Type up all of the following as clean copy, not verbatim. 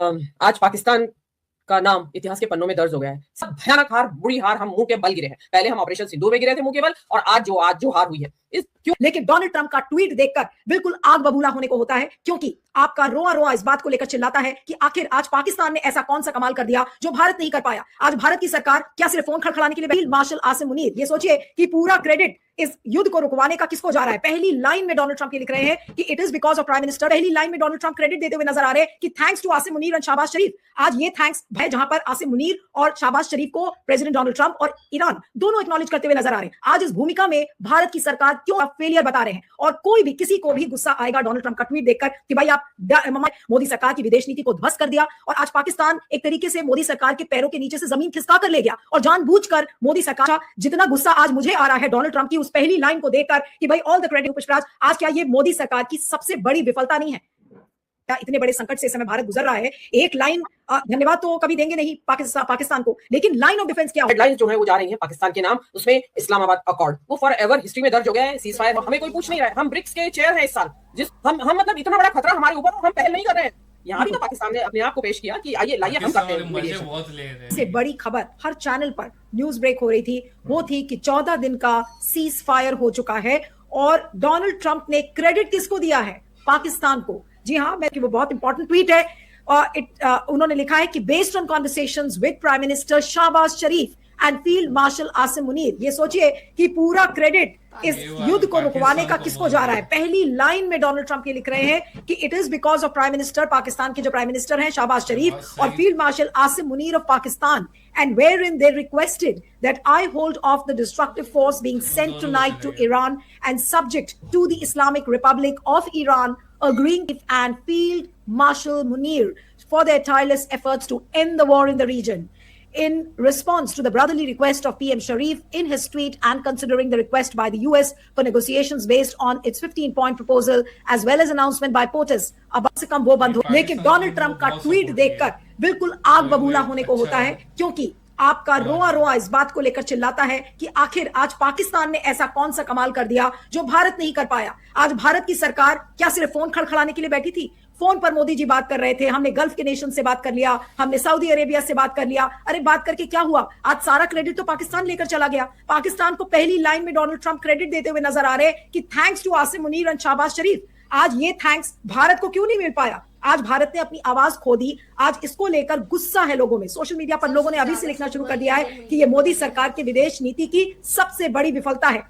आज पाकिस्तान का नाम इतिहास के पन्नों में दर्ज हो गया है। सब भयानक हार, बुरी हार, हम मुंह के बल गिरे हैं। पहले हम ऑपरेशन सिंदूर में गिरे थे मुंह के बल, और आज जो हार हुई है इस क्यों। लेकिन डोनाल्ड ट्रंप का ट्वीट देखकर बिल्कुल आग बबूला होने को होता है, क्योंकि आपका रोआ रोआ इस बात को लेकर चिल्लाता है कि आखिर आज पाकिस्तान ने ऐसा कौन सा कमाल कर दिया जो भारत नहीं कर पाया। आज भारत की सरकार क्या सिर्फ फोन खड़खड़ाने के लिए फील्ड मार्शल आसिम मुनीर, ये सोचिए कि पूरा क्रेडिट इस युद्ध को रुकवाने का किसको जा रहा है। पहली लाइन में डोनाल्ड ट्रंप ये लिख रहे हैं कि it is because of prime minister. पहली लाइन में डोनाल्ड ट्रंप क्रेडिट देते हुए नजर आ रहे हैं कि thanks to Asim Munir and Shehbaz Sharif. आज ये थैंक्स है जहां पर आसिम मुनीर और शहबाज शरीफ को प्रेसिडेंट डोनाल्ड ट्रंप और ईरान दोनों एक्नॉलेज करते हुए नजर आ रहे हैं। आज इस भूमिका में भारत की सरकार क्यों फेलियर बता रहे हैं, और कोई भी किसी को भी गुस्सा आएगा डोनाल्ड ट्रंप का ट्वीट देखकर कि भाई आप मोदी सरकार की विदेश नीति को ध्वस्त कर दिया, और आज पाकिस्तान एक तरीके से मोदी सरकार के पैरों के नीचे से जमीन खिसका कर ले गया, और जानबूझकर मोदी सरकार। जितना गुस्सा आज मुझे आ रहा है डोनाल्ड ट्रंप की उस पहली लाइन को देखकर कि भाई ऑल द क्रेडिट पुष्पराज, आज क्या ये मोदी सरकार की सबसे बड़ी विफलता नहीं है? इतने बड़े संकट से इस समय भारत गुजर रहा है, एक लाइन धन्यवाद तो कभी देंगे नहीं पाकिस्तान को, लेकिन लाइन ऑफ डिफेंस क्या हेडलाइंस जो है वो जा रही है पाकिस्तान के नाम, उसमें इस्लामाबाद अकॉर्ड वो फॉर एवर हिस्ट्री में दर्ज हो गया है। सीज फायर हमें कोई पूछ नहीं रहा है। हम ब्रिक्स के चेयर हैं इस साल, जिस हम मतलब इतना बड़ा खतरा हमारे ऊपर, हम पहल नहीं कर रहे हैं। यहाँ भी तो पाकिस्तान ने अपने आप को पेश किया कि आइए लाइए हम करते हैं। से बड़ी खबर हर चैनल पर न्यूज ब्रेक हो रही थी, वो थी कि 14 दिन का सीज फायर हो चुका है, और डोनाल्ड ट्रंप ने क्रेडिट किसको दिया है? पाकिस्तान को। जी हाँ, वो बहुत इंपॉर्टेंट ट्वीट है, और उन्होंने लिखा है कि based on conversations with prime minister Shehbaz Sharif and field marshal Asim Munir. ये सोचिए कि पूरा क्रेडिट इस युद्ध को रुकवाने का किसको जा रहा है। पहली लाइन में डोनाल्ड ट्रंप ये लिख रहे हैं कि it is because of prime minister, Pakistan के जो प्राइम मिनिस्टर हैं शहबाज शरीफ, और field marshal Asim Munir of Pakistan, and wherein they requested that I hold off the destructive force being sent tonight to Iran and subject to the Islamic Republic of Iran, agreeing and Field Marshal Munir for their tireless efforts to end the war in the region. In response to the brotherly request of PM Sharif in his tweet, and considering the request by the US for negotiations based on its 15-point proposal as well as announcement by POTUS, अब से कम वो बंद हो। लेकिन Donald Trump का tweet देखकर बिल्कुल आग बबूला होने को होता है, क्योंकि आपका रोआ रोआ इस बात को लेकर चिल्लाता है कि आखिर आज पाकिस्तान ने ऐसा कौन सा कमाल कर दिया जो भारत नहीं कर पाया। आज भारत की सरकार क्या सिर्फ फोन खड़खड़ाने के लिए बैठी थी? फोन पर मोदी जी बात कर रहे थे, हमने गल्फ के नेशन से बात कर लिया, हमने सऊदी अरेबिया से बात कर लिया। अरे बात करके क्या हुआ? आज सारा क्रेडिट तो पाकिस्तान लेकर चला गया। पाकिस्तान को पहली लाइन में डोनाल्ड ट्रंप क्रेडिट देते हुए नजर आ रहे कि thanks to Asim Munir and Shehbaz Sharif. आज ये थैंक्स भारत को क्यों नहीं मिल पाया? आज भारत ने अपनी आवाज खो दी। आज इसको लेकर गुस्सा है लोगों में। सोशल मीडिया पर लोगों ने अभी से लिखना शुरू कर दिया है कि ये मोदी सरकार की विदेश नीति की सबसे बड़ी विफलता है।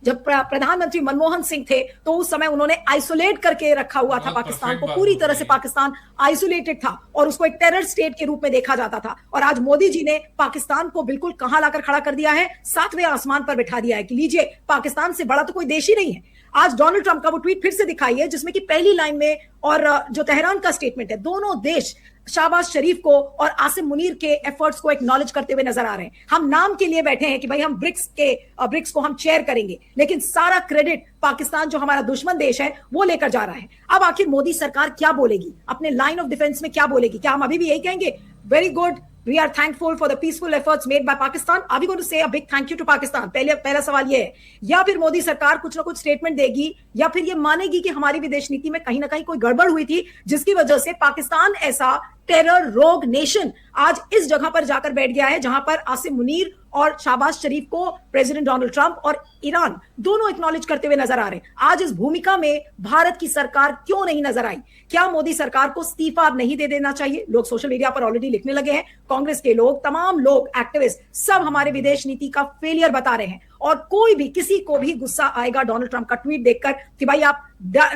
जब प्रधानमंत्री मनमोहन सिंह थे तो उस समय उन्होंने आइसोलेट करके रखा हुआ था पाकिस्तान को, पूरी तरह से पाकिस्तान आइसोलेटेड था और उसको एक टेरर स्टेट के रूप में देखा जाता था। और आज मोदी जी ने पाकिस्तान को बिल्कुल कहां लाकर खड़ा कर दिया है, 7वें आसमान पर बिठा दिया है कि लीजिए पाकिस्तान से बड़ा तो कोई देश ही नहीं है। आज डोनाल्ड ट्रंप का वो ट्वीट फिर से दिखाई है जिसमें कि पहली लाइन में और जो तेहरान का स्टेटमेंट है, दोनों देश शहबाज शरीफ को और आसिम मुनीर के एफर्ट्स को एक्नॉलेज करते हुए नजर आ रहे हैं। हम नाम के लिए बैठे हैं कि भाई हम ब्रिक्स को हम चेयर करेंगे, लेकिन सारा क्रेडिट पाकिस्तान जो हमारा दुश्मन देश है वो लेकर जा रहा है। अब आखिर मोदी सरकार क्या बोलेगी? अपने लाइन ऑफ डिफेंस में क्या बोलेगी? क्या हम अभी भी यही कहेंगे very good, we are thankful for the peaceful efforts made by Pakistan? Are we going to say a big thank you to Pakistan? पहला सवाल ये है। या फिर मोदी सरकार कुछ ना कुछ स्टेटमेंट देगी, या फिर ये मानेगी कि हमारी विदेश नीति में कहीं ना कहीं कोई गड़बड़ हुई थी जिसकी वजह से पाकिस्तान ऐसा टेरर रोग नेशन आज इस जगह पर जाकर बैठ गया है जहां पर आसिम मुनीर और शहबाज शरीफ को प्रेसिडेंट डोनाल्ड ट्रंप और ईरान दोनों एक्नॉलेज करते हुए नजर आ रहे हैं। आज इस भूमिका में भारत की सरकार क्यों नहीं नजर आई? क्या मोदी सरकार को इस्तीफा नहीं दे देना चाहिए? लोग सोशल मीडिया पर ऑलरेडी लिखने लगे हैं, कांग्रेस के लोग, तमाम लोग, एक्टिविस्ट, सब हमारे विदेश नीति का फेलियर बता रहे हैं। और कोई भी किसी को भी गुस्सा आएगा डोनाल्ड ट्रंप का ट्वीट देखकर कि भाई आप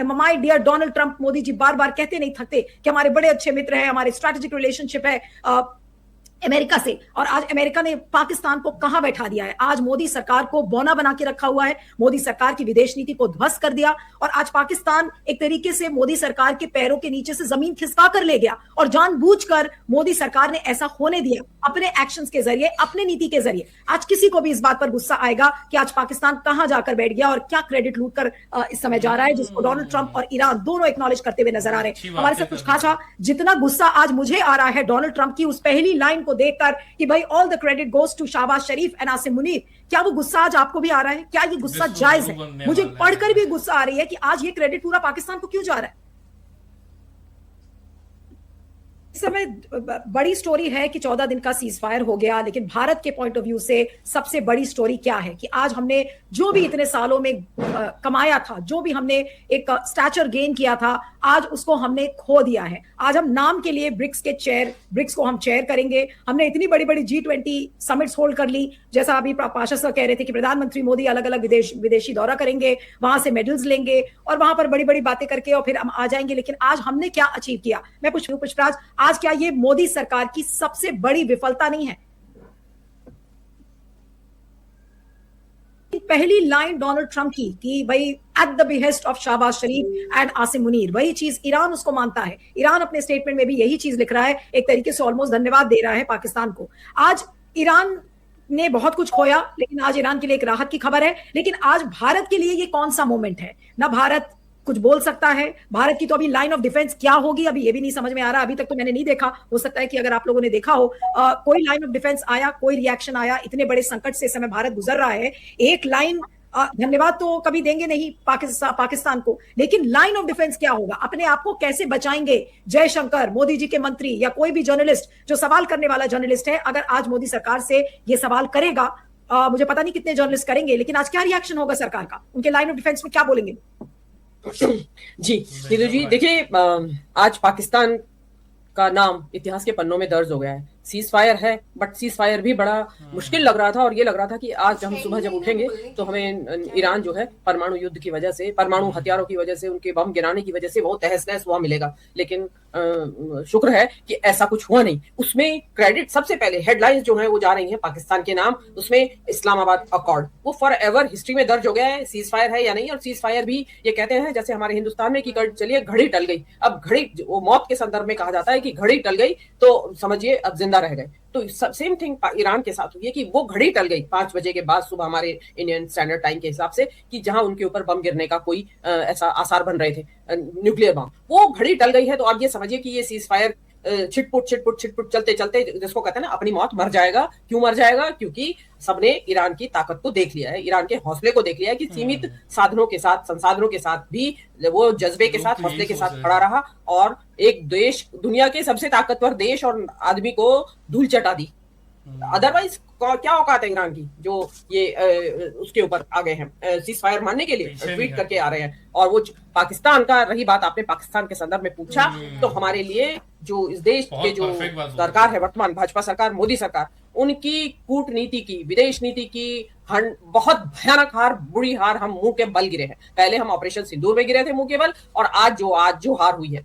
my dear Donald Trump, Modi ji बार बार कहते नहीं थकते कि हमारे बड़े अच्छे मित्र हैं, हमारे स्ट्रैटेजिक रिलेशनशिप है अमेरिका से, और आज अमेरिका ने पाकिस्तान को कहां बैठा दिया है? आज मोदी सरकार को बौना बना के रखा हुआ है, मोदी सरकार की विदेश नीति को ध्वस्त कर दिया, और आज पाकिस्तान एक तरीके से मोदी सरकार के पैरों के नीचे से जमीन खिसका कर ले गया, और जानबूझकर मोदी सरकार ने ऐसा होने दिया अपने एक्शंस के जरिए, अपने नीति के जरिए। आज किसी को भी इस बात पर गुस्सा आएगा कि आज पाकिस्तान कहां जाकर बैठ गया और क्या क्रेडिट लूट कर इस समय जा रहा है, जिसको डोनाल्ड ट्रंप और ईरान दोनों एक्नॉलेज करते हुए नजर आ रहे हैं। हमारे साथ कुछ खासा जितना गुस्सा आज मुझे आ रहा है डोनाल्ड ट्रंप की उस पहली लाइन को देखकर कि भाई all the credit goes to Shehbaz Sharif and Asim Munir, क्या वो गुस्सा आज आपको भी आ रहा है? क्या ये गुस्सा जायज है? मुझे पढ़कर भी गुस्सा आ रही है कि आज ये क्रेडिट पूरा पाकिस्तान को क्यों जा रहा है। इस समय बड़ी स्टोरी है कि 14 दिन का सीज फायर हो गया, लेकिन भारत के पॉइंट ऑफ व्यू से सबसे बड़ी स्टोरी क्या है कि आज हमने जो भी इतने सालों में कमाया था, जो भी हमने एक स्टैचर गेन किया था, आज उसको हमने खो दिया है। आज हम नाम के लिए ब्रिक्स को हम चेयर करेंगे। हमने इतनी बड़ी बड़ी G20 समिट्स होल्ड कर ली, जैसा अभी पाशा सर कह रहे थे कि प्रधानमंत्री मोदी अलग अलग विदेशी दौरा करेंगे, वहां से मेडल्स लेंगे और वहां पर बड़ी बड़ी बातें करके और फिर हम आ जाएंगे। लेकिन आज हमने क्या अचीव किया? मैं पूछूं पुष्पराज, आज क्या ये मोदी सरकार की सबसे बड़ी विफलता नहीं है? पहली लाइन डोनाल्ड ट्रंप की कि भाई at the behest of Shehbaz Sharif and Asim Munir, वही चीज ईरान उसको मानता है। ईरान अपने स्टेटमेंट में भी यही चीज लिख रहा है, एक तरीके से ऑलमोस्ट धन्यवाद दे रहा है पाकिस्तान को। आज ईरान ने बहुत कुछ खोया, लेकिन आज ईरान के लिए एक राहत की खबर है। लेकिन आज भारत के लिए ये कौन सा मोमेंट है? ना भारत कुछ बोल सकता है, भारत की तो अभी लाइन ऑफ डिफेंस क्या होगी अभी ये भी नहीं समझ में आ रहा। अभी तक तो मैंने नहीं देखा, हो सकता है कि अगर आप लोगों ने देखा हो कोई लाइन ऑफ डिफेंस आया, कोई रिएक्शन आया। इतने बड़े संकट से इस समय भारत गुजर रहा है, एक लाइन धन्यवाद तो कभी देंगे नहीं पाकिस्तान को, लेकिन लाइन ऑफ डिफेंस क्या होगा? अपने आप को कैसे बचाएंगे? जयशंकर, मोदी जी के मंत्री या कोई भी जर्नलिस्ट जो सवाल करने वाला जर्नलिस्ट है, अगर आज मोदी सरकार से ये सवाल करेगा, मुझे पता नहीं कितने जर्नलिस्ट करेंगे, लेकिन आज क्या रिएक्शन होगा सरकार का? उनके लाइन ऑफ डिफेंस में क्या बोलेंगे? जी नीतू जी, देखिए आज पाकिस्तान का नाम इतिहास के पन्नों में दर्ज हो गया है। सीज फायर है, बट सीज फायर भी बड़ा मुश्किल लग रहा था और ये लग रहा था कि आज हम सुबह जब उठेंगे तो हमें ईरान जो है परमाणु युद्ध की वजह से, परमाणु हथियारों की वजह से, उनके बम गिराने की वजह से वो तहस नहस हुआ मिलेगा। लेकिन शुक्र है कि ऐसा कुछ हुआ नहीं। उसमें क्रेडिट सबसे पहले हेडलाइंस जो है वो जा रही है पाकिस्तान के नाम। उसमें इस्लामाबाद अकॉर्ड वो फॉर एवर हिस्ट्री में दर्ज हो गया है, सीज फायर है या नहीं। और सीज फायर भी ये कहते हैं जैसे हमारे हिंदुस्तान में कि चलिए घड़ी टल गई, अब घड़ी वो मौत के संदर्भ में कहा जाता है कि घड़ी टल गई तो समझिए अब जिंदा रह गए। तो सेम थिंग ईरान के साथ हुई है कि वो घड़ी टल गई 5 बजे के बाद सुबह हमारे इंडियन स्टैंडर्ड टाइम के हिसाब से, कि जहां उनके ऊपर बम गिरने का कोई ऐसा आसार बन रहे थे, न्यूक्लियर बम, वो घड़ी टल गई है। तो आप ये समझिए कि ये सीज फायर छिटपुट चलते चलते, जिसको कहते हैं ना अपनी मौत, मर जाएगा। क्यों मर जाएगा? क्योंकि सबने ईरान की ताकत को देख लिया है, ईरान के हौसले को देख लिया है कि सीमित साधनों के साथ, संसाधनों के साथ भी वो जज्बे के साथ, हौसले के साथ खड़ा रहा और एक देश, दुनिया के सबसे ताकतवर देश और आदमी को धूल चटा दी। अदरवाइज क्या औकात है ईरान की जो ये उसके ऊपर आ गए हैं सीज फायर मानने के लिए, ट्वीट करके आ रहे हैं। और वो पाकिस्तान का, रही बात आपने पाकिस्तान के संदर्भ में पूछा, तो हमारे लिए जो इस देश के जो सरकार है वर्तमान भाजपा सरकार, मोदी सरकार, उनकी कूटनीति की, विदेश नीति की बहुत भयानक हार, बुरी हार हम मुंह के बल गिरे हैं। पहले हम ऑपरेशन सिंदूर में गिरे थे मुंह के बल, और आज जो हार हुई है,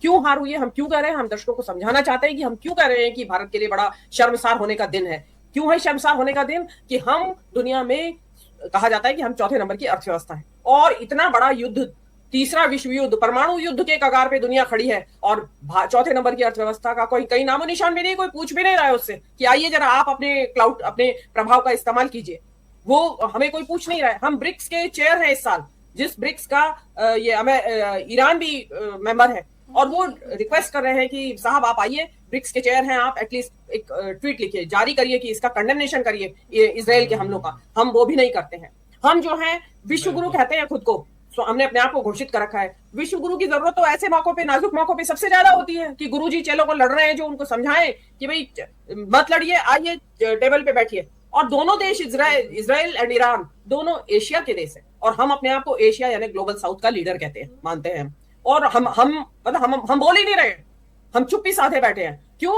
क्यों हार हुई है, हम क्यों कह रहे हैं, हम दर्शकों को समझाना चाहते हैं कि हम क्यों कह रहे हैं कि भारत के लिए बड़ा शर्मसार होने का दिन है। क्यों है शर्मसार होने का दिन? कि हम दुनिया में, कहा जाता है कि हम चौथे नंबर की अर्थव्यवस्था है, और इतना बड़ा युद्ध, तीसरा विश्व युद्ध, परमाणु युद्ध के कगार पे दुनिया खड़ी है, और चौथे नंबर की अर्थव्यवस्था का कोई कहीं नामो निशान भी नहीं, कोई पूछ भी नहीं रहा है उससे कि आइए जरा आप अपने क्लाउड, अपने प्रभाव का इस्तेमाल कीजिए। वो हमें कोई पूछ नहीं रहा है। हम ब्रिक्स के चेयर हैं इस साल, जिस ब्रिक्स का ईरान भी मेंबर है, और वो रिक्वेस्ट कर रहे हैं कि साहब आप आइए, ब्रिक्स के चेयर हैं आप, एटलीस्ट एक ट्वीट लिखिए, जारी करिए कि इसका कंडेमनेशन करिए इजराइल के हमलों का। हम वो भी नहीं करते हैं। हम जो हैं विश्व गुरु कहते हैं खुद को, हमने अपने आप को घोषित कर रखा है। विश्व गुरु की जरूरत तो ऐसे मौकों पे, नाजुक मौकों पे सबसे ज्यादा होती है कि गुरुजी चेलों को लड़ रहे हैं, जो उनको समझाएं कि भाई मत लड़िए, आइए टेबल पे बैठिए। और दोनों देश, इजराइल एंड ईरान, दोनों एशिया के देश है, और हम अपने आप को एशिया यानी ग्लोबल साउथ का लीडर कहते हैं, मानते हैं। और हम बोल ही नहीं रहे, हम चुप्पी साधे बैठे हैं। क्यों?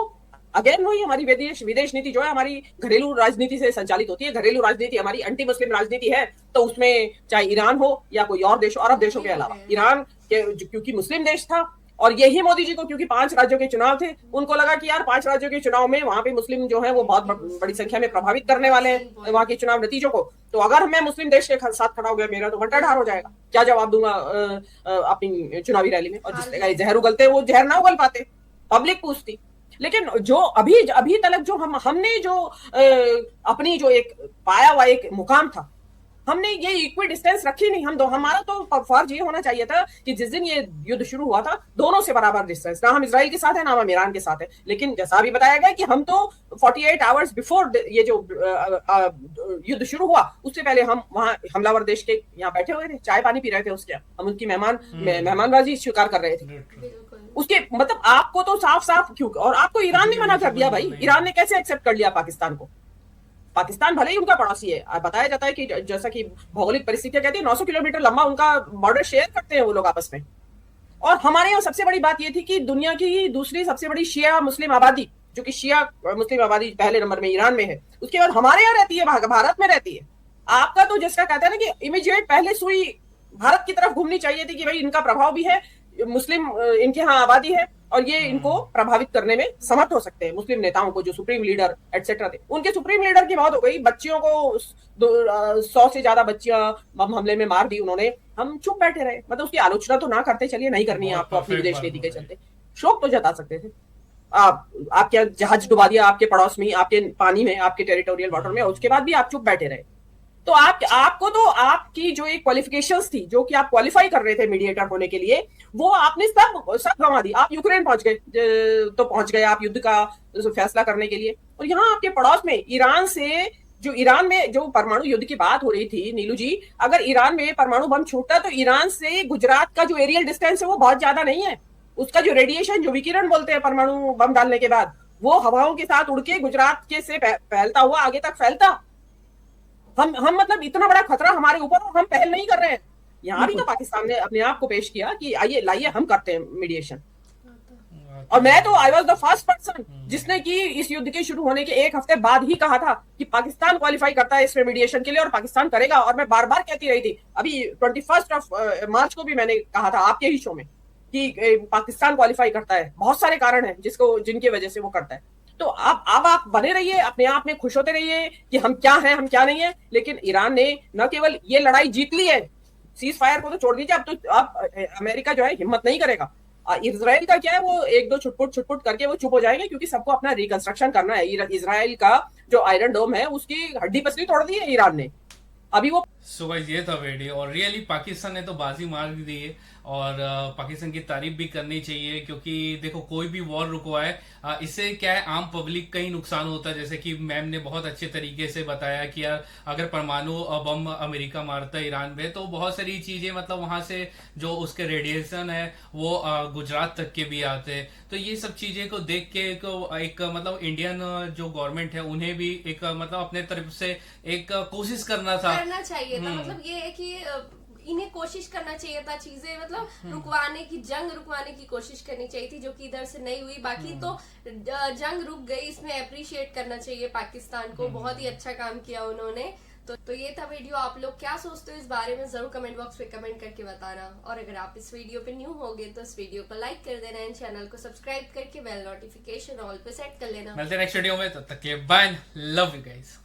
अगेन वही हमारी विदेश नीति जो है हमारी घरेलू राजनीति से संचालित होती है। घरेलू राजनीति हमारी एंटी मुस्लिम राजनीति है, तो उसमें चाहे ईरान हो या कोई और देश हो, अरब देशों के अलावा, ईरान क्योंकि मुस्लिम देश था, और यही मोदी जी को, क्योंकि 5 राज्यों के चुनाव थे, उनको लगा कि यार 5 राज्यों के चुनाव में वहां पे मुस्लिम जो है वो बहुत बड़ी संख्या में प्रभावित करने वाले हैं वहां के चुनाव नतीजों को। तो अगर मैं मुस्लिम देश के साथ खड़ा हो गया, मेरा तो बंटाढार हो जाएगा। क्या जवाब दूंगा अपनी चुनावी रैली में? और जिसने जहर उगलते वो जहर ना उगल पाते, पब्लिक पूछती। लेकिन जो अभी तक जो हमने जो अपनी जो एक पाया हुआ एक मुकाम था, हमने ये इक्वी डिस्टेंस रखी नहीं। हमारा तो फर्ज ये होना चाहिए था कि जिस दिन ये युद्ध शुरू हुआ था, दोनों से बराबर डिस्टेंस, ना हम इजराइल के साथ है, ना हम ईरान के साथ है। लेकिन जैसा अभी बताया गया कि हम तो 48 आवर्स बिफोर ये जो युद्ध शुरू हुआ, उससे पहले हम वहां हमलावर देश के यहाँ बैठे हुए थे, चाय पानी पी रहे थे, उसके हम उनकी मेहमानबाजी स्वीकार कर रहे थे। उसके मतलब आपको तो साफ साफ क्यों, और आपको ईरान ने मना कर दिया भाई, ईरान ने कैसे एक्सेप्ट कर लिया पाकिस्तान को? पाकिस्तान भले ही उनका पड़ोसी है, बताया जाता है कि जैसा कि भौगोलिक परिस्थितियां कहती है 900 किलोमीटर लंबा उनका बॉर्डर शेयर करते हैं वो लोग आपस में। और हमारे यहाँ सबसे बड़ी बात ये थी कि दुनिया की दूसरी सबसे बड़ी शिया मुस्लिम आबादी, जो कि शिया मुस्लिम आबादी पहले नंबर में ईरान में है, उसके बाद हमारे यहाँ रहती है, भारत में रहती है। आपका तो जिसका कहता है ना कि इमीडिएट पहले सुई भारत की तरफ घूमनी चाहिए थी कि भाई इनका प्रभाव भी है, मुस्लिम इनके यहाँ आबादी है और ये इनको प्रभावित करने में समर्थ हो सकते हैं। मुस्लिम नेताओं को जो सुप्रीम लीडर एटसेट्रा थे, उनके सुप्रीम लीडर की मौत हो गई, बच्चियों को 100 से ज्यादा बच्चियां बम हमले में मार दी उन्होंने, हम चुप बैठे रहे। मतलब उसकी आलोचना तो ना करते, चलिए नहीं करनी है आपको अपनी विदेश नीति के चलते, शोक तो जता सकते थे। आप क्या जहाज डुबा दिया आपके पड़ोस में, आपके पानी में, आपके टेरिटोरियल वाटर में, उसके बाद भी आप चुप बैठे रहे। तो आपको तो आपकी जो एक क्वालिफिकेशंस थी, जो कि आप क्वालिफाई कर रहे थे मीडिएटर होने के लिए, वो आपने सब गंवा दी। आप यूक्रेन पहुंच गए, तो पहुंच गए आप युद्ध का फैसला करने के लिए, और यहाँ आपके पड़ोस में ईरान से, जो ईरान में जो परमाणु युद्ध की बात हो रही थी नीलू जी, अगर ईरान में परमाणु बम छूटता तो ईरान से गुजरात का जो एरियल डिस्टेंस है वो बहुत ज्यादा नहीं है। उसका जो रेडिएशन, जो विकिरण बोलते हैं परमाणु बम डालने के बाद, वो हवाओं के साथ उड़ के गुजरात के से फैलता हुआ आगे तक फैलता। हम मतलब इतना बड़ा खतरा हमारे ऊपर, और हम पहल नहीं कर रहे हैं। यहाँ भी तो पाकिस्तान ने अपने आप को पेश किया कि आइए लाइए हम करते हैं मीडिएशन। और मैं तो I was the first person जिसने कि इस युद्ध के शुरू होने के एक हफ्ते बाद ही कहा था कि पाकिस्तान क्वालिफाई करता है इसमें मीडिएशन के लिए, और पाकिस्तान करेगा। और मैं बार बार कहती रही थी, अभी 21 मार्च को भी मैंने कहा था आपके ही शो में कि पाकिस्तान क्वालिफाई करता है। बहुत सारे कारण हैं जिनकी वजह से वो करता है। तो अब आप बने रहिए, अपने आप में खुश होते रहिए कि हम क्या हैं, हम क्या नहीं है। लेकिन ईरान ने न केवल ये लड़ाई जीत ली है, सीज फायर को तो छोड़ दीजिए, अब अमेरिका जो है हिम्मत नहीं करेगा। इजराइल का क्या है, वो एक दो छुटपुट करके वो चुप हो जाएंगे, क्योंकि सबको अपना रिकंस्ट्रक्शन करना है। इजराइल का जो आयरन डोम है उसकी हड्डी पसली तोड़ दी है ईरान ने अभी वो। सो गाइस, ये था वीडियो, और रियली पाकिस्तान ने तो बाजी मार दी है, और पाकिस्तान की तारीफ भी करनी चाहिए, क्योंकि देखो कोई भी वॉर रुकवाए, इससे क्या है, आम पब्लिक का ही नुकसान होता है। जैसे कि मैम ने बहुत अच्छे तरीके से बताया कि यार अगर परमाणु बम अमेरिका मारता है ईरान में, तो बहुत सारी चीजें मतलब वहां से जो उसके रेडिएशन है वो गुजरात तक के भी आते हैं। तो ये सब चीजें को देख के एक मतलब इंडियन जो गवर्नमेंट है उन्हें भी एक मतलब अपने तरफ से एक कोशिश करना चाहिए था। मतलब ये है कि इन्हें कोशिश करना चाहिए था, चीजें मतलब रुकवाने की, जंग रुकवाने की कोशिश करनी चाहिए थी, जो कि इधर से नहीं हुई। बाकी तो जंग रुक गई, इसमें अप्रिशिएट करना चाहिए पाकिस्तान को, बहुत ही अच्छा काम किया उन्होंने। तो ये था वीडियो। आप लोग क्या सोचते हो इस बारे में जरूर कमेंट बॉक्स में कमेंट करके बताना। और अगर आप इस वीडियो पे न्यू होगे तो इस वीडियो को लाइक कर देना, एंड चैनल को सब्सक्राइब करके बेल नोटिफिकेशन ऑल पे सेट कर लेना। मिलते हैं नेक्स्ट वीडियो में, तब तक के बाय, लव यू गाइस।